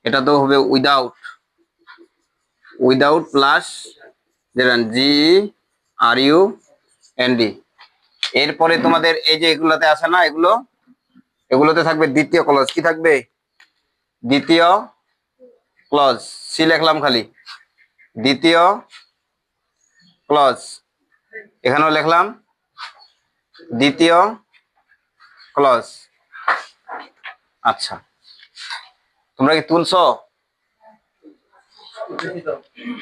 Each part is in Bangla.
এটা তো হবে without, without plus G are U N D. এরপরে তোমাদের এই যে এগুলোতে আছে না, এগুলোতে থাকবে দ্বিতীয় ক্লজ। কি থাকবে? দ্বিতীয় ক্লজ। সি লিখলাম খালি, দ্বিতীয় ক্লজ। এখানেও লিখলাম দ্বিতীয় ক্লজ। আচ্ছা, তোমরা কি তুলছো?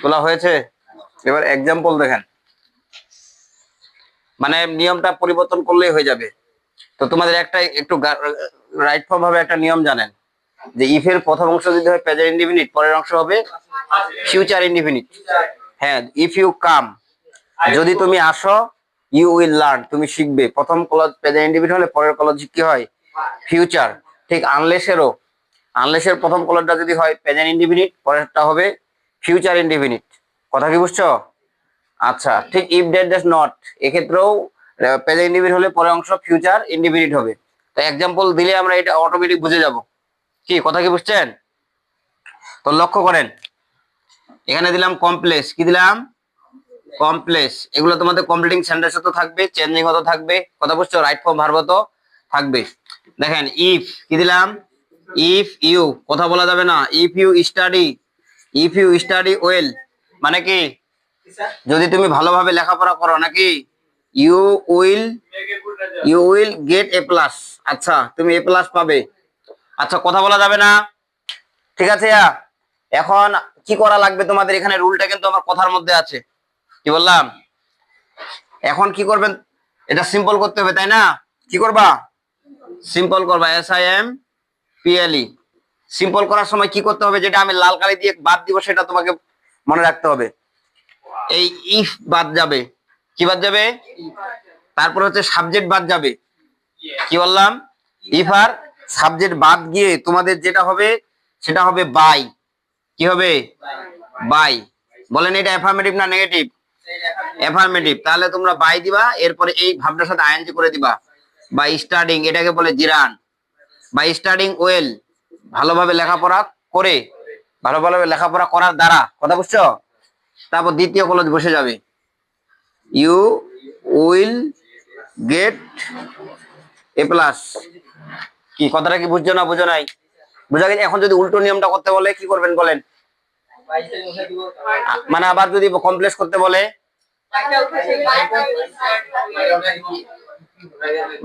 তোলা হয়েছে? এবার এক্সাম্পল দেখেন, মানে নিয়মটা পরিবর্তন করলেই হয়ে যাবে। তো তোমাদের একটা একটু রাইট ফর্ম ভাবে একটা নিয়ম জানেন যে ইফ এর প্রথম অংশ যদি হয় প্রেজেন্ট ইনডিফিনিট, পরের অংশ হবে ফিউচার ইনডিফিনিট। হ্যাঁ, ইফ ইউ কাম, যদি তুমি আসো, ইউ উইল লার্ন, তুমি শিখবে। প্রথম ক্লজ প্রেজেন্ট ইনডিফিনিট হলে পরের ক্লজ কি হয়? ফিউচার। ঠিক আনলেসেরও, আনলেসের প্রথম ক্লজটা যদি হয় প্রেজেন্ট ইনডিফিনিট, পরেরটা হবে ফিউচার ইনডিফিনিট। কথা কি বুঝছো? আচ্ছা, ঠিক ইফ দ্যাট ডাজ নট, এক্ষেত্রেও প্রেজেন্ট ইনডিফিনিট হলে পরের অংশ ফিউচার ইনডিফিনিট হবে। তো এক্সাম্পল দিলে আমরা এটা অটোমেটিক বুঝে যাব। কি কথা কি বুঝছেন? তো লক্ষ্য করেন, এখানে দিলাম কমপ্লেক্স। কি দিলাম? কমপ্লেক্স। এগুলো তোমাদের কমপ্লিটিং সেন্টেন্সে তো থাকবে, চেঞ্জিং হতে থাকবে। কথা বুঝছো? রাইট ফর্ম ভার্ব তো থাকবে। দেখেন ইফ, কি দিলাম? ইফ ইউ, কথা বলা যাবে না। If you study, if you study well, মানে কি? যদি তুমি ভালোভাবে লেখাপড়া করো, নাকি? You will, you will get A plus. আচ্ছা, তুমি এ প্লাস পাবে। আচ্ছা, কথা বলা যাবে না, ঠিক আছে? এখন কি করা লাগবে তোমাদের? এখানে রুলটা কিন্তু আমার কথার মধ্যে আছে। কি বললাম? এখন কি করবেন? এটা সিম্পল করতে হবে, তাই না? কি করবা? সিম্পল করবা। SIMPLE। সিম্পল করার সময় কি করতে হবে? যেটা আমি লাল কালি দিয়ে বাদ দিব সেটা তোমাকে মনে রাখতে হবে। এই ইফ বাদ যাবে। কি বাদ যাবে? তারপর হচ্ছে সাবজেক্ট বাদ যাবে। কি বললাম? ইফ আর সাবজেক্ট বাদ গিয়ে তোমাদের যেটা হবে সেটা হবে বাই। কি হবে? বাই। বলেন এটা অ্যাফার্মেটিভ না নেগেটিভ? অ্যাফার্মেটিভ। তাহলে তোমরা বাই দিবা, এরপরে এই ভাবটার সাথে আইএনজি করে দিবা। বাই স্টাডিং, এটাকে বলে জিরান। বাই স্টাডিং ওয়েল, ভালোভাবে লেখাপড়া করে, ভালোভাবে লেখাপড়া করার দ্বারা। কথা বুঝছো? তারপর দ্বিতীয় কলজ বসে যাবে, you will get A plus. কি কথাটা কি বুঝছো না বুঝো নাই? বুঝা গেছে? এখন যদি উল্টো নিয়মটা করতে বলে কি করবেন বলেন? মানে আবার যদি কমপ্লেক্স করতে বলে,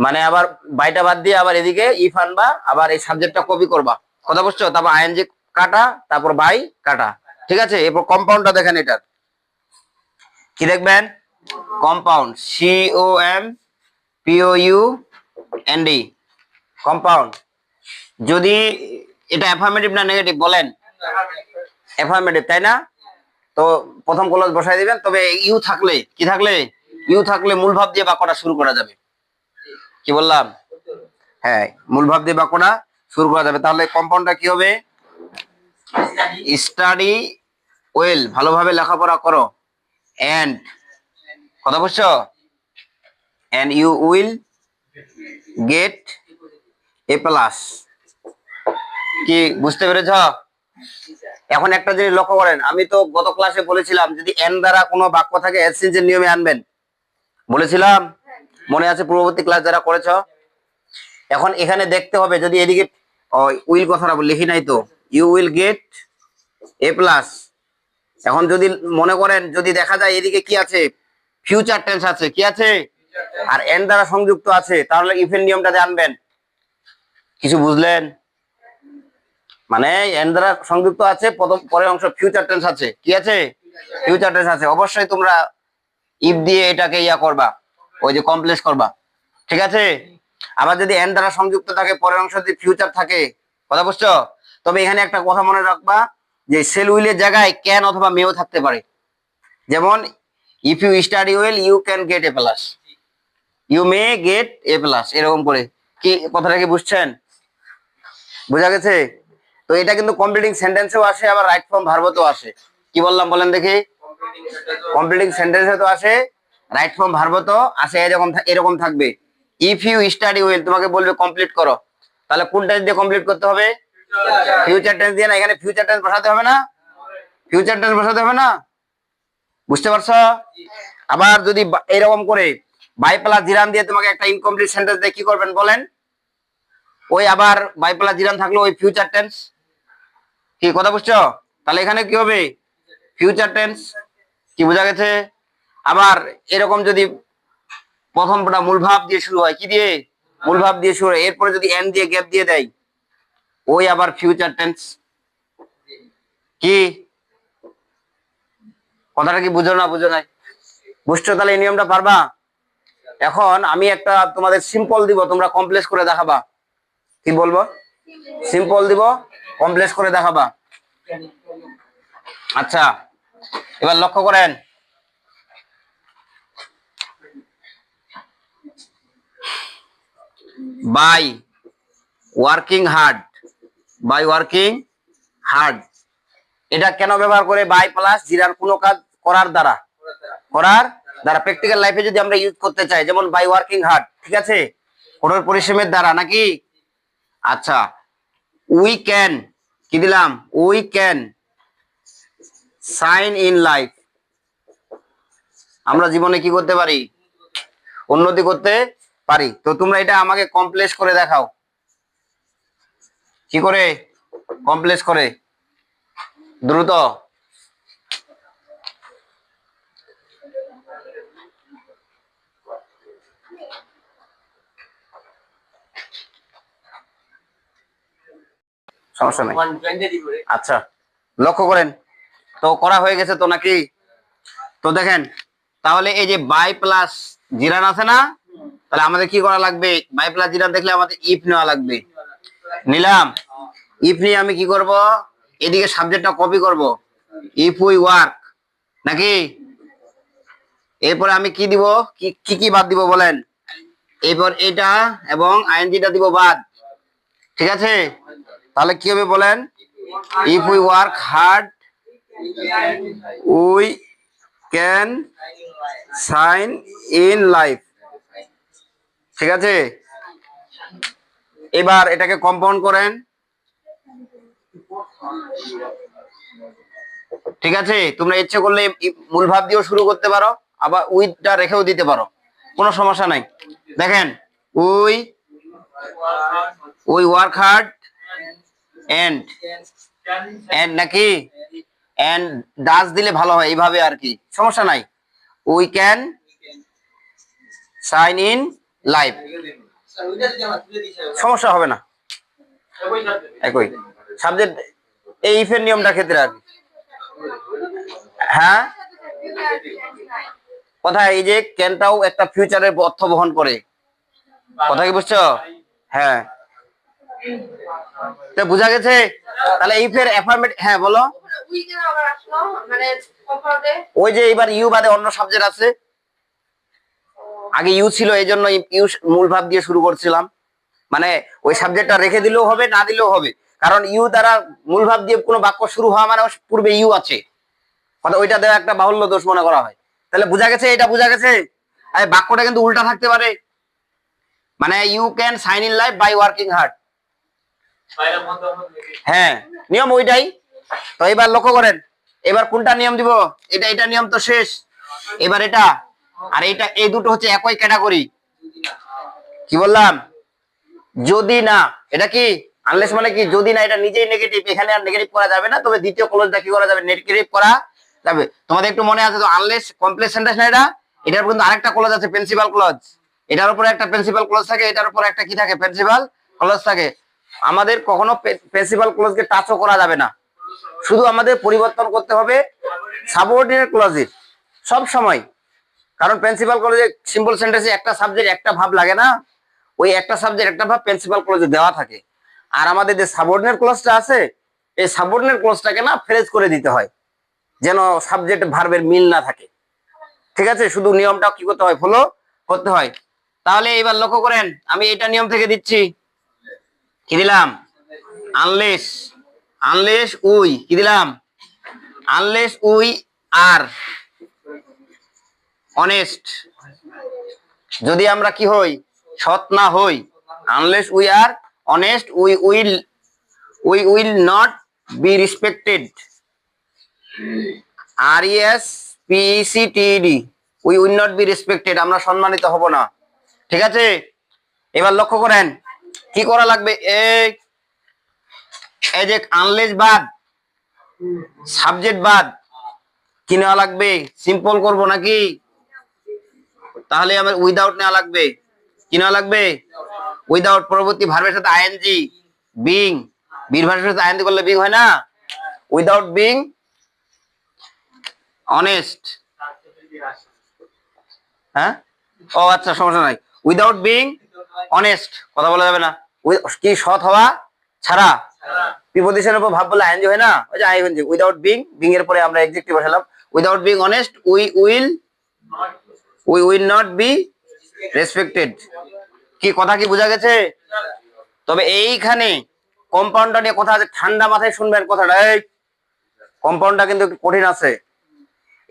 মানে আবার বাইটা বাদ দিয়ে আবার এদিকে ইফ আনবা, আবার এই সাবজেক্টটা কপি করবা। কথা বুঝছো? তারপর আইএনজি কাটা, তারপর বাই কাটা। ঠিক আছে? এরপর কম্পাউন্ডটা দেখেন, এটার কি দেখবেন? Compound, COMPOUND, compound. যদি এটা অ্যাফার্মেটিভ না নেগেটিভ বলেন? অ্যাফার্মেটিভ, তাই না? তো প্রথম ক্লজ বসাই দিবেন। তবে ইউ থাকলে, কি থাকলে? ইউ থাকলে মূল ভাব দিয়ে বাক্যটা শুরু করা যাবে। কি বললাম? হ্যাঁ, মূল ভাব দিয়ে বাক্যটা শুরু করা যাবে। তাহলে কম্পাউন্ডটা কি হবে? স্টাডি ওয়েল, ভালোভাবে লেখাপড়া করো। এন্ড, কথা বুঝছো? And you will get A plus. কি বুঝতে পেরেছ? এখন একটা জিনিস লক্ষ্য করেন, আমি তো গত ক্লাসে বলেছিলাম যদি এন দ্বারা কোনো বাক্য থাকে এস সিন্সের নিয়মে আনবেন, বলেছিলাম। মনে আছে পূর্ববর্তী ক্লাস যারা করেছ? এখন এখানে দেখতে হবে, যদি এদিকে উইল কথাটা লিখি নাই তো, you will get A plus. এখন যদি মনে করেন, যদি দেখা যায় এদিকে কি আছে? ফিউচার টেন্স আছে। কি আছে? আর এন দ্বারা সংযুক্ত আছে, তাহলে ইফের নিয়মটাতে আনবেন। কিছু বুঝলেন? মানে এন দ্বারা সংযুক্ত আছে, প্রথম পরের অংশ ফিউচার টেন্স আছে। কি আছে? ফিউচার টেন্স আছে। অবশ্যই তোমরা ইফ দিয়ে এটাকে ইয়া করবা, ওই যে কমপ্লেক্স করবা। ঠিক আছে? আবার যদি এন দ্বারা সংযুক্ত থাকে, পরের অংশ যদি ফিউচার থাকে। কথা বুঝছো? তবে এখানে একটা কথা মনে রাখবা, যে সেল উইলের জায়গায় ক্যান অথবা মেও থাকতে পারে। যেমন if you study well you can get A plus, you may get A plus, এরকম করে। কি কথাটা কি বুঝছেন? বোঝা গেছে? তো এটা কিন্তু কমপ্লিটিং সেন্টেন্সেও আসে, আবার রাইট ফর্ম ভার্বতেও আসে। কি বললাম বলেন দেখি? কমপ্লিটিং সেন্টেন্সে তো আসে, রাইট ফর্ম ভার্বতেও আসে। এরকম থাকবে, ইফ ইউ স্টাডি ওয়েল, তোমাকে বলবে কমপ্লিট করো। তাহলে কোনটা দিয়ে কমপ্লিট করতে হবে? ফিউচার টেন্স দিয়ে না, এখানে ফিউচার টেন্স বসাতে হবে না, ফিউচার টেন্স বসাতে হবে না, বুঝতে পারছো? আবার যদি এরকম করে বাই প্লাস জিরান দিয়ে তোমাকে একটা ইনকমপ্লিট সেন্টেন্স দিয়ে কি করবেন বলেন? ওই আবার বাই প্লাস জিরান থাকলো ওই ফিউচার টেন্স, কি কথা বুঝছো? তাহলে এখানে কি হবে? Future tense. কি বোঝা গেছে? আবার এরকম যদি প্রথমটা মূল ভাব দিয়ে শুরু হয়, কি দিয়ে? মূল ভাব দিয়ে শুরু হয়, এরপরে যদি এন দিয়ে গ্যাপ দিয়ে দেয়, ওই আবার ফিউচার টেন্স। কি কথাটা কি বুঝো না বুঝো নাই? বুঝছো? তাহলে এই নিয়মটা পারবা? এখন আমি একটা তোমাদের সিম্পল দিব, তোমরা কমপ্লেক্স করে দেখাবা। কি বলবো? সিম্পল দিব, কমপ্লেক্স করে দেখাবা। আচ্ছা, এবার লক্ষ্য করেন, by working hard, by working hard, এটা কেন ব্যবহার করে? বাই প্লাস জিরার কোনো কাজ করার দ্বারা, করার দ্বারা প্র্যাকটিক্যাল লাইফে যদি আমরা ইউজ করতে চাই, যেমন বাই ওয়ার্কিং হার্ড, ঠিক আছে, কঠোর পরিশ্রমের দ্বারা নাকি? আচ্ছা, উই ক্যান, কি দিলাম? We can shine in life, আমরা জীবনে কি করতে পারি? উন্নতি করতে পারি। তো তোমরা এটা আমাকে কমপ্লেক্স করে দেখাও। কি করে কমপ্লেক্স করে? দ্রুত। সমস্যা নাই। আচ্ছা, লক্ষ্য করেন, তো করা হয়ে গেছে তো নাকি? তো দেখেন, তাহলে এই যে বাই প্লাস জিরান আছে না, তাহলে আমাদের কি করা লাগবে? বাই প্লাস জিরান দেখলে আমাদের ইফ নেওয়া লাগবে। নিলাম, ইফ নিয়ে আমি কি করব? এদিকে সাবজেক্টটা কপি করব, ইফ উই ওয়ার্ক, নাকি? এরপরে আমি কি দিব? কি কি বাদ দিব বলেন? এরপর এটা এবং আইএনজিটা দিব বাদ, ঠিক আছে? তাহলে কি হবে বলেন? If we work hard we can shine in life, ঠিক আছে? এবার এটাকে কম্পাউন্ড করেন, ঠিক আছে? তোমরা ইচ্ছে করলে মূল ভাব দিয়েও শুরু করতে পারো, আবার উইথটা রেখেও দিতে পারো, কোনো সমস্যা নাই। দেখেন, we we work hard and, and নাকি? এন্ড ডাজ দিলে ভালো হয়, এইভাবে আর কি, সমস্যা নাই। We can shine in life, সমস্যা হবে না, একই সাবজেক্ট, এই ইফের নিয়মটা ক্ষেত্রে আর কি। হ্যাঁ, কোথায়? এই যে ক্যানটাও একটা ফিউচারের অর্থ বহন করে, কথা কি বুঝছো? হ্যাঁ, তো বুঝা গেছে? তাহলে ইফের অ্যাফার্মেটিভ, হ্যাঁ বলো। ওই যে এবার ইউ বাদে অন্য সাবজেক্ট আছে, আগে ইউ ছিল, এই জন্য ইউ মূল ভাব দিয়ে শুরু করছিলাম। মানে ওই সাবজেক্টটা রেখে দিলেও হবে, না দিলেও হবে, কারণ ইউ দ্বারা মূল ভাব দিয়ে কোনো বাক্য শুরু হওয়া মানে পূর্বে ইউ আছে, মানে ওইটা দেওয়া একটা বাহুল্য দোষ মনে করা হয়। তাহলে বুঝা গেছে? এটা বুঝা গেছে? এই বাক্যটা কিন্তু উল্টা থাকতে পারে, মানে you can shine in life by working hard, হ্যাঁ, নিয়ম ওইটাই। তো এবার লক্ষ্য করেন, এবার কোনটা নিয়ম দিব? এটা, এটা নিয়ম তো শেষ, এবার এটা আর এটা, এই দুটো হচ্ছে একই ক্যাটাগরি। কি বললাম? যদি না, এটা কি আনলেস মানে কি? যদি না, এটা নিজেই নেগেটিভ, এখানে আর নেগেটিভ করা যাবে না, তবে দ্বিতীয় ক্লজটা কি করা যাবে? নেগেটিভ করা যাবে। তোমাদের একটু মনে আছে তো, আনলেস কমপ্লেক্স সেন্টেন্স না এটা, এটার কিন্তু আরেকটা ক্লজ আছে, প্রিন্সিপাল ক্লজ। এটার উপরে একটা প্রিন্সিপাল ক্লজ থাকে, এটার উপরে একটা কি থাকে? প্রিন্সিপাল ক্লজ থাকে। আমাদের কখনো প্রিন্সিপাল ক্লজকে টাচও করা যাবে না, শুধু আমাদের পরিবর্তন করতে হবে সাবঅর্ডিনেট ক্লজে সব সময়, কারণ প্রিন্সিপাল ক্লজে সিম্পল সেন্টেন্সে একটা সাবজেক্ট একটা ভাব লাগে না, ওই একটা সাবজেক্ট একটা ভাব প্রিন্সিপাল ক্লজে দেওয়া থাকে। আর আমাদের যে সাবঅর্ডিনেট ক্লজটা আছে, এই সাবঅর্ডিনেট ক্লজটাকে না ফ্রেজ করে দিতে হয়, যেন সাবজেক্ট ভার্বের মিল না থাকে, ঠিক আছে? শুধু নিয়মটা কি করতে হয়? ফলো করতে হয়। তাহলে এবার লক্ষ্য করেন, আমি এটা নিয়ম থেকে দিচ্ছি, কি দিলাম? আনলেস, আনলেস উই, কি দিলাম? আনলেস উই আর অনেস্ট, যদি আমরা কি হই? সৎ না হই, unless we are honest, we will we will not be respected, RESPECTED, we will not be respected, আমরা সম্মানিত হব না। ঠিক আছে, এবার লক্ষ্য করেন কি করা লাগবে। এই যে আনলেস বাদ, সাবজেক্ট বাদ, কি নেওয়া লাগবে? সিম্পল করব নাকি? তাহলে আমার উইদাউট নেওয়া লাগবে। কি নেওয়া লাগবে? উইদাউট। পরবর্তী ভার্বের সাথে আইএনজি, বিং, বীর ভার্বের সাথে আইএনজি করলে বিং হয় না? Without being honest. হ্যাঁ, ও আচ্ছা, সমস্যা নাই। উইদাউট বিং অনেস্ট, কথা বলা যাবে না। কি সৎ হওয়া ছাড়া, প্রিপজিশনের উপর ভাব বলে আইএনজি হয় না? ওই যে আইএনজি। উইদাউট বিং, বিং এর পরে আমরা এডজেক্টিভ বসালাম। Without being honest, we will not be respected. কি কথা কি বোঝা গেছে? তবে এইখানে কম্পাউন্ডটা নিয়ে কথা আছে, ঠান্ডা মাথায় শুনবেন কথাটা। এই কম্পাউন্ডটা কিন্তু কঠিন আছে।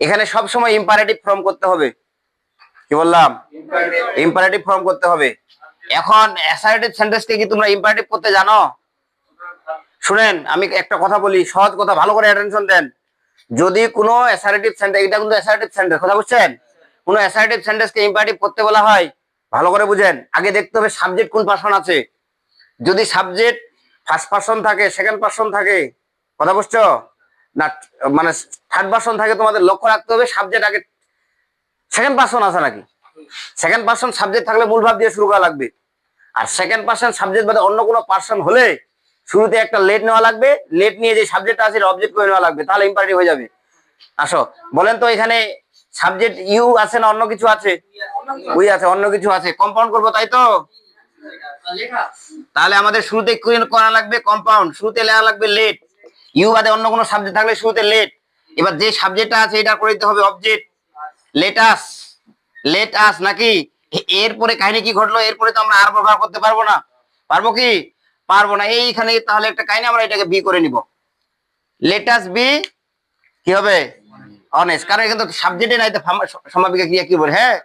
এখানে সব সময় ইম্পারেটিভ ফর্ম করতে হবে। কি বললাম? ইম্পারেটিভ ফর্ম করতে হবে। এখন অ্যাসার্টিভ সেন্টেন্সকে কি তোমরা ইম্পারেটিভ করতে জানো? শুনেন, আমি একটা কথা বলি, সহজ কথা, ভালো করে অ্যাটেনশন দেন। যদি কোনো অ্যাসার্টিভ সেন্টেন্স, এটা কিন্তু অ্যাসার্টিভ সেন্টেন্স, কথা বুঝছেন? কোনো অ্যাসার্টিভ সেন্টেন্সকে ইম্পারেটিভ করতে বলা হয়, ভালো করে বুঝেন। আগে দেখতে হবে সাবজেক্ট কোন পারসন আছে। যদি সাবজেক্ট ফার্স্ট পারসন থাকে, সেকেন্ড পারসন থাকে, কথা বুঝছো না, মানে থার্ড পারসন থাকে, তোমাদের লক্ষ্য রাখতে হবে সাবজেক্ট আগে সেকেন্ড পারসন আছে নাকি। সেকেন্ড পারসন সাবজেক্ট থাকলে মূল ভাব দিয়ে শুরু করা লাগবে। আর সেকেন্ড পারসন সাবজেক্ট বাদে অন্য কোনো পারসন হলে শুরুতে একটা লেট নেওয়া লাগবে। লেট নিয়ে যে সাবজেক্টটা আছে অবজেক্ট করে নেওয়া লাগবে, তাহলে ইম্পারেটিভ হয়ে যাবে। আসো, বলেন তো এখানে সাবজেক্ট ইউ আছে না অন্য কিছু আছে? উই আছে, অন্য কিছু আছে। কম্পাউন্ড করবো, তাই তো? তাহলে আমাদের শুরুতে কি করা লাগবে? কম্পাউন্ড। শুরুতে লেখা লাগবে লেট। ইউ বাদে অন্য কোনো সাবজেক্ট থাকলে শুরুতে লেট। এবার যে সাবজেক্টটা আছে এটা করে দিতে হবে অবজেক্ট। লেটাস, লেটাস নাকি? এরপরে কাহিনী কি ঘটলো? এরপরে তো আমরা আর ব্যবহার করতে পারবো না। পারবো কি? পারবো না। এইখানে তাহলে একটা কাহিনী, আমরা এটাকে বি করে নিব। লেটাস বি কি হবে? অনেস্ট। কারণ এখানে তো সাবজেক্টে নাই, তো সমাপিকা ক্রিয়া কি বলে? হ্যাঁ,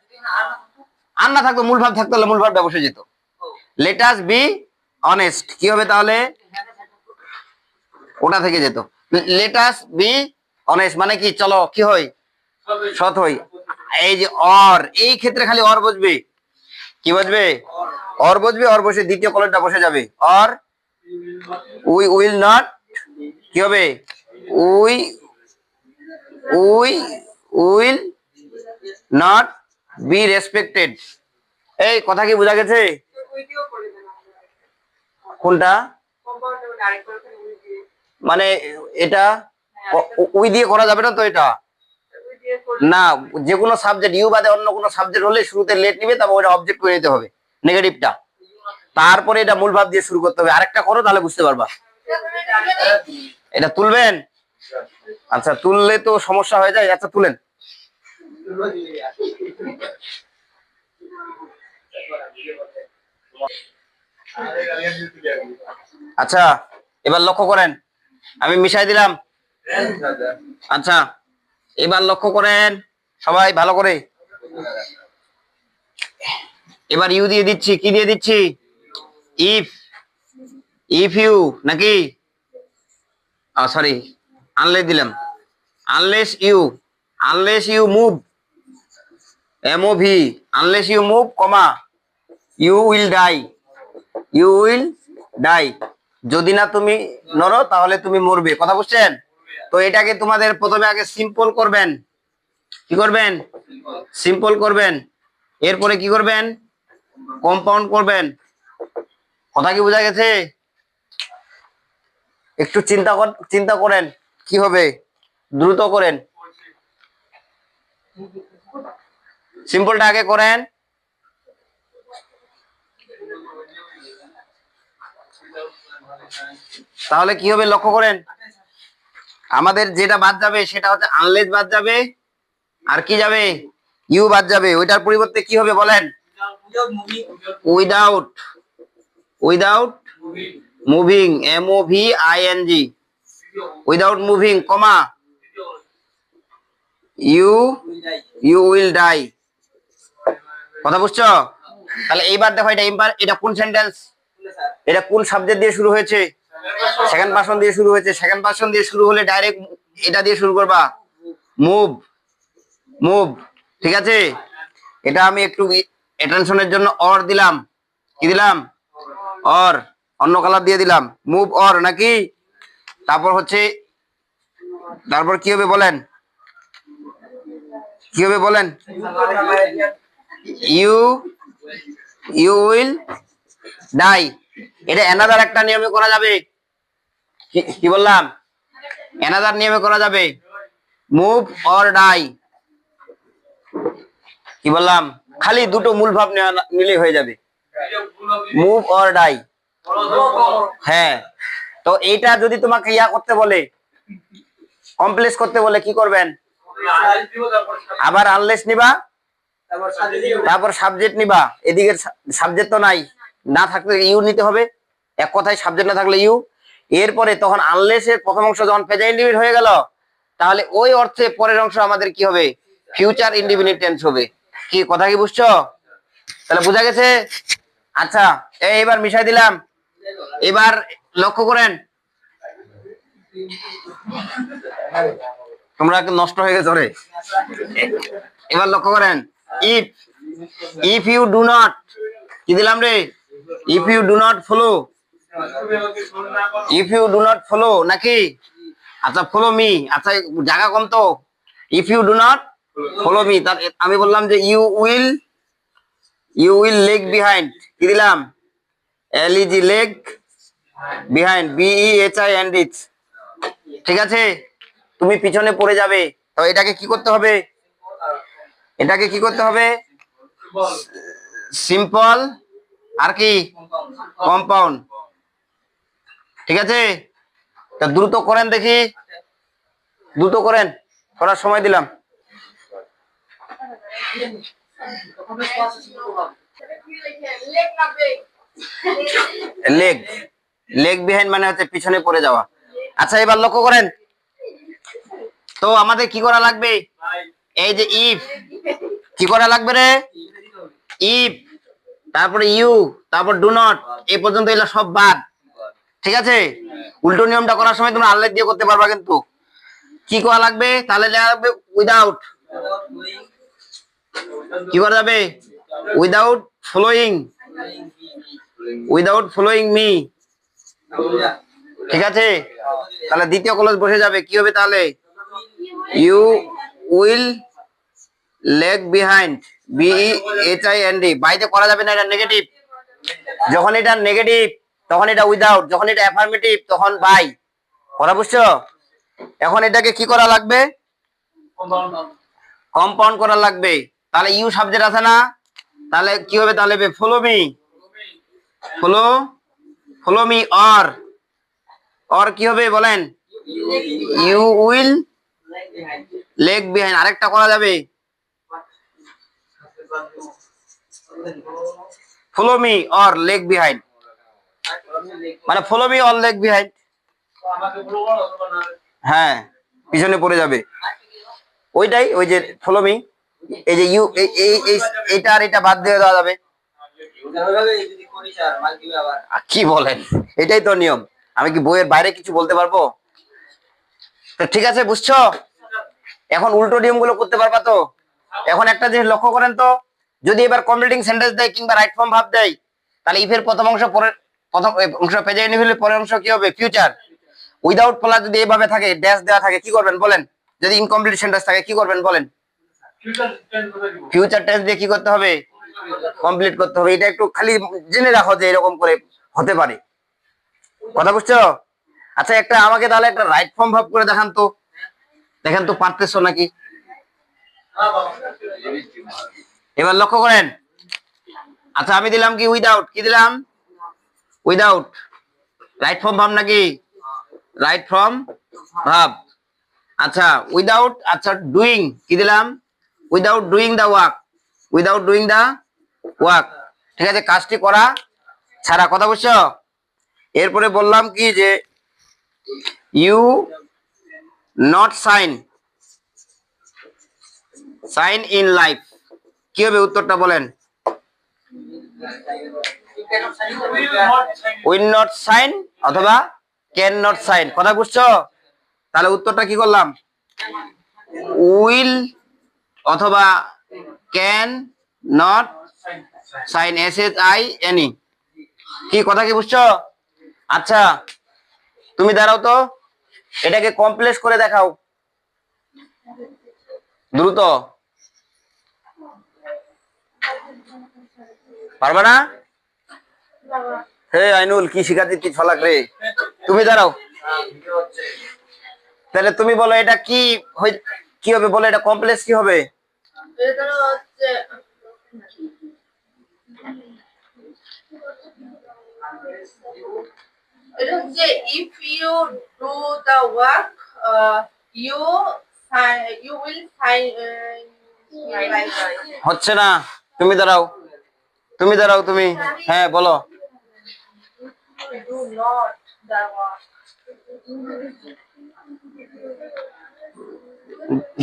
আর না থাকতো, মূল ভাব থাকতো, মূল ভাবটা বসে যেত। লেটাস বি অনেস্ট, কি হবে তাহলে? ওটা থেকে যেত। লেটাস বি অনেস্ট মানে কি? চলো কি হই? সৎ হই। এই যে অর, এই ক্ষেত্রে খালি অর বসবে। কি বসবে? অর বসবে। অর বসে দ্বিতীয় কলমটা বসে যাবে। অর উই উইল নট, কি হবে? We we will not be respected. এই কথা কি বোঝা গেছে? কোনটা? মানে এটা উই দিয়ে করা যাবে না তো? এটা না, যে কোনো সাবজেক্ট ইউ বাদে অন্য কোনো সাবজেক্ট হলে শুরুতে লেট নিবে, তারপর ওটা অবজেক্ট করে নিতে হবে নেগেটিভটা, তারপরে এটা মূল ভাব দিয়ে শুরু করতে হবে। আরেকটা করো, তাহলে বুঝতে পারবা। এটা তুলবেন? আচ্ছা, তুললে তো সমস্যা হয়ে যায়। আচ্ছা, তুলেন। আচ্ছা, এবার লক্ষ্য করেন, আমি মিশাই দিলাম। আচ্ছা, এবার লক্ষ্য করেন সবাই ভালো করে। এবার ইউ দিয়ে দিচ্ছি। কি দিয়ে দিচ্ছি? ইফ, ইফ ইউ নাকি? সরি, আনলেস দিলাম। Unless you, unless you move, MOV, unless you move, comma, you will die, you will die. যদি না তুমি নড়ো তাহলে তুমি মরবে, কথা বুঝছেন? তো এটাকে তোমাদের প্রথমে আগে সিম্পল করবেন। কি করবেন? সিম্পল করবেন। এরপরে কি করবেন? কম্পাউন্ড করবেন। কথা কি বোঝা গেছে? একটু চিন্তা করেন কি হবে, দ্রুত করেন। সিম্পলটা আগে করেন। তাহলে কি হবে লক্ষ্য করেন, আমাদের যেটা বাদ যাবে সেটা হচ্ছে আনলেস বাদ যাবে, আর কি যাবে? ইউ বাদ যাবে। ওইটার পরিবর্তে কি হবে বলেন? Without, without moving, MOVING, without moving, comma, you you will die. কথা বুঝছো? তাহলে এইবার দেখো, এটা কোন সেন্টেন্স? এটা কোন সাবজেক্ট দিয়ে শুরু হয়েছে? সেকেন্ড পারসন দিয়ে শুরু হয়েছে, সেকেন্ড পারসন দিয়ে শুরু হলে ডাইরেক্ট এটা দিয়ে শুরু করবা, মুভ, মুভ। ঠিক আছে, এটা আমি একটু অ্যাটেনশনের জন্য অর দিলাম, কি দিলাম, অর, অন্য কালার দিয়ে দিলাম, মুভ অর নাকি। তারপর হচ্ছে, তারপর কি হবে বলেন, কি হবে বলেন, ইউ ইউ উইল ডাই। এটা অ্যানাদার একটা নিয়মে করা যাবে, কি বললাম, অ্যানাদার নিয়মে করা যাবে, মুভ অর ডাই। কি বললাম, খালি দুটো মূল ভাব নিলে হয়ে যাবে, মুভ অর ডাই। হ্যাঁ, তো এইটা যদি তোমাকে ইয়া করতে বলে, কমপ্লেক্স করতে বলে, কি করবেন, আবার আনলেস নিবা, তারপর সাবজেক্ট নিবা। এদিকে সাবজেক্ট তো নাই, না থাকলে ইউ নিতে হবে, এক কথায় সাবজেক্ট না থাকলে ইউ। এরপরে তখন আনলেস এর প্রথম অংশ যখন প্রেজেন্ট ইনডিফিনিট হয়ে গেল, তাহলে ওই অর্থে পরের অংশ আমাদের কি হবে, ফিউচার ইনডিফিনিট টেন্স হবে। কি কথা কি বুঝছো, তাহলে বোঝা গেছে। আচ্ছা, এবার মিশাই দিলাম। এবার লক্ষ্য করেন, তোমরা নষ্ট হয়ে গেছো রে। এবার লক্ষ্য করেন, if if you do not, কি দিলাম রে, if you do not follow, if you do not follow নাকি। আচ্ছা ফলো মি, আচ্ছা জায়গা কম তো, if you do not follow me, তার আমি বললাম যে ইউ উইল লেগ বিহাইন্ড, কি দিলাম, এলইজি লেগ বিহাইন্ড, BEHIND। ঠিক আছে, তুমি পিছনে পড়ে যাবে। তো এটাকে কি করতে হবে, এটাকে কি করতে হবে, সিম্পল আর কি কম্পাউন্ড। ঠিক আছে, তা দ্রুত করেন দেখি, দ্রুত করেন, করার সময় দিলাম। লেগ, লেগ বিহাইন্ড মানে হচ্ছে পিছনে পড়ে যাওয়া। আচ্ছা এবার লক্ষ্য করেন, তো আমাদের কি করা লাগবে, এই যে ইফ, কি করা লাগবে রে, ইফ, তারপরে ইউ, তারপর ডু নট, এই পর্যন্ত এগুলো সব বাদ। ঠিক আছে, উল্টো নিয়মটা করার সময় তোমরা আনলেস দিয়ে করতে পারবা, কিন্তু কি করা লাগবে, তাহলে লেখা লাগবে উইদাউট, কি করা যাবে, without following, without following me. ঠিক আছে, তাহলে দ্বিতীয় ক্লজ বসে যাবে, কি হবে তাহলে, you will lag behind, BEHIND। বাইরে করা যাবে না, এটা নেগেটিভ। যখন এটা নেগেটিভ তখন এটা উইদাউট, যখন এটা অ্যাফার্মেটিভ তখন বাই। কথা বুঝছো। এখন এটাকে কি করা লাগবে, কম্পাউন্ড করা লাগবে। তাহলে ইউ সাবজেক্ট আছে না, তাহলে কি হবে, তাহলে follow me, follow follow me, or কি হবে বলেন, ইউ উইল লেগ বিহাইন্ড। আরেকটা করা যাবে, follow me or leg behind, মানে follow me or leg behind. হ্যাঁ, পিছনে পড়ে যাবে, ওইটাই, ওই যে ফলো মি, এই যে ইউ, এইটা আর এটা বাদ দিয়ে দেওয়া যাবে। কি বলেন, এটাই তো নিয়ম, আমি কি বইয়ের বাইরে কিছু বলতে পারবো। তো ঠিক আছে, বুঝছো। এখন উল্টো নিয়মগুলো করতে পারবা তো। এখন একটা জিনিস লক্ষ্য করেন তো, যদি এবার কমপ্লিটিং সেন্টেন্স দেয় কিংবা রাইট ফর্ম ভাব দেয়, তাহলে ইফের প্রথম অংশ পরের প্রথম অংশ প্রেজেন্ট ইনডিফিনিট, পরের অংশ কি হবে, ফিউচার। উইদাউট প্লাস যদি এইভাবে থাকে, ড্যাশ দেওয়া থাকে, কি করবেন বলেন, যদি ইনকমপ্লিট সেন্টেন্স থাকে কি করবেন বলেন, ফিউচার টেন্স দিয়ে কি করতে হবে, কমপ্লিট করতে হবে। এটা একটু খালি জেনে রাখো যে এরকম করে হতে পারে। কথা বুঝছো। আচ্ছা একটা আমাকে তাহলে একটা রাইট ফর্ম ভাব করে দেখান তো, দেখেন তো পারতেছো নাকি। এবার লক্ষ্য করেন, আচ্ছা আমি দিলাম কি উইদাউট, কি দিলাম, উইদাউট, রাইট ফর্ম ভাব নাকি, রাইট ফর্ম ভাব। আচ্ছা উইদাউট, আচ্ছা ডুইং, কি দিলাম, without doing the work, without doing the work. ঠিক আছে, কাজটি করা ছাড়া। কথা বুঝছো। এরপরে বললাম কি যে you not shine, shine in life, কি হবে উত্তরটা বলেন, উইল নট সাইন অথবা ক্যান নট সাইন। কথা বুঝছো? তাহলে উত্তরটা কি করলাম? উইল অথবা ক্যান নট সাইন, SHINE। কি কথা কি বুঝছো? আচ্ছা তুমি দাঁড়াও তো, এটাকে কমপ্লেক্স করে দেখাও দ্রুত। পারবা না? হে আইনুল, কি শিখা দিচ্ছি ছলাক রে। তুমি দাঁড়াও, তাহলে তুমি বলো এটা কি কি হবে, বলো এটা কমপ্লেক্স কি হবে? এটা হচ্ছে if you do the work you you will find হচ্ছে না, তুমি দাঁড়াও, তুমি দাঁড়াও, তুমি হ্যাঁ বলো। do not the work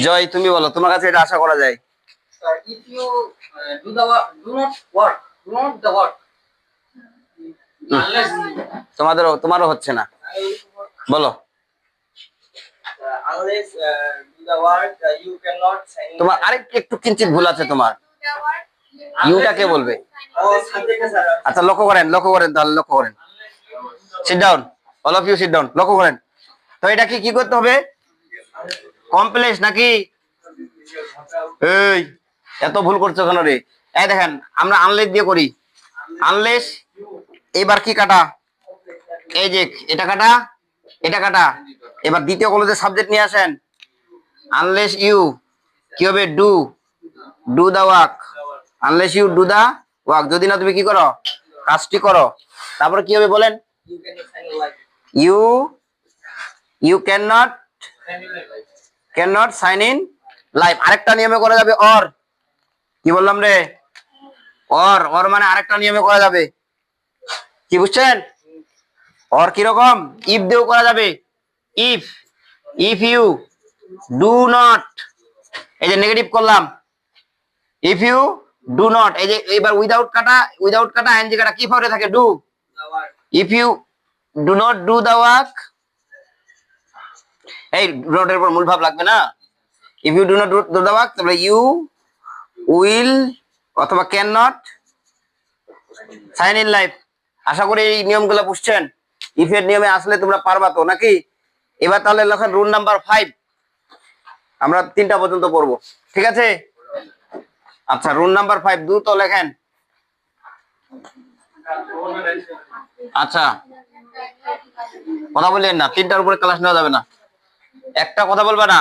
জয় তুমি বলো, তোমার কাছে এটা আশা করা যায়। if you do the work, do not the work unless তোমারও হচ্ছে না, বলো। unless do the work you cannot sign. তোমার আরেক একটু কিঞ্চিত ভুল আছে তোমার, ইউটাকে বলবে। আচ্ছা লক্ষ্য করেন, তাহলে লক্ষ্য করেন। Sit down, all of you sit down, লক্ষ্য করেন। তো এটা কি করতে হবে? কমপ্লেক্স নাকি? এই এত ভুল করছো কেন রে? এই দেখেন আমরা আনলেস দিয়ে করি, আনলেস। এবার কি কাটা? এই যে এটা কাটা, এটা কাটা। এবার দ্বিতীয় কলেজে সাবজেক্ট নিয়ে আসেন। আনলেস ইউ কি হবে? Do the work. Unless you do the work, যদি না তুমি কি করো? কাজটি করো। তারপরে কি হবে বলেন? You cannot sign like you can not shine in life. আরেকটা নিয়মে করা যাবে, অর। কি বললাম রে? অর মানে আরেকটা নিয়মে করা যাবে। কি বুঝছেন? অর কিরকম? ইফ দিয়েও করা যাবে। ইফ ইউ ডু নট, এই যে নেগেটিভ করলাম। ইফ ইউ ডু নট, এই যে এবার উইদাউট কাটা এনজি কাটা কি ফর্মে থাকে? Do. the work. If you do not do the work, এই নটের পর মূল ভাব লাগবে না। If you do not do the work, তাহলে ইউ উইল অথবা can not shine in life. আশা করি এই নিয়মগুলো বুঝছেন। ইফ এর নিয়মে আসলে তোমরা পারবা তো নাকি? এবার তাহলে লেখেন রুল নাম্বার 5, আমরা 3টা পর্যন্ত পড়বো, ঠিক আছে? আচ্ছা রুল নাম্বার 5 দ্রুত লেখেন। আচ্ছা কথা বললেন না, 3টার উপরে ক্লাস নেওয়া যাবে না, একটা কথা বলবা না।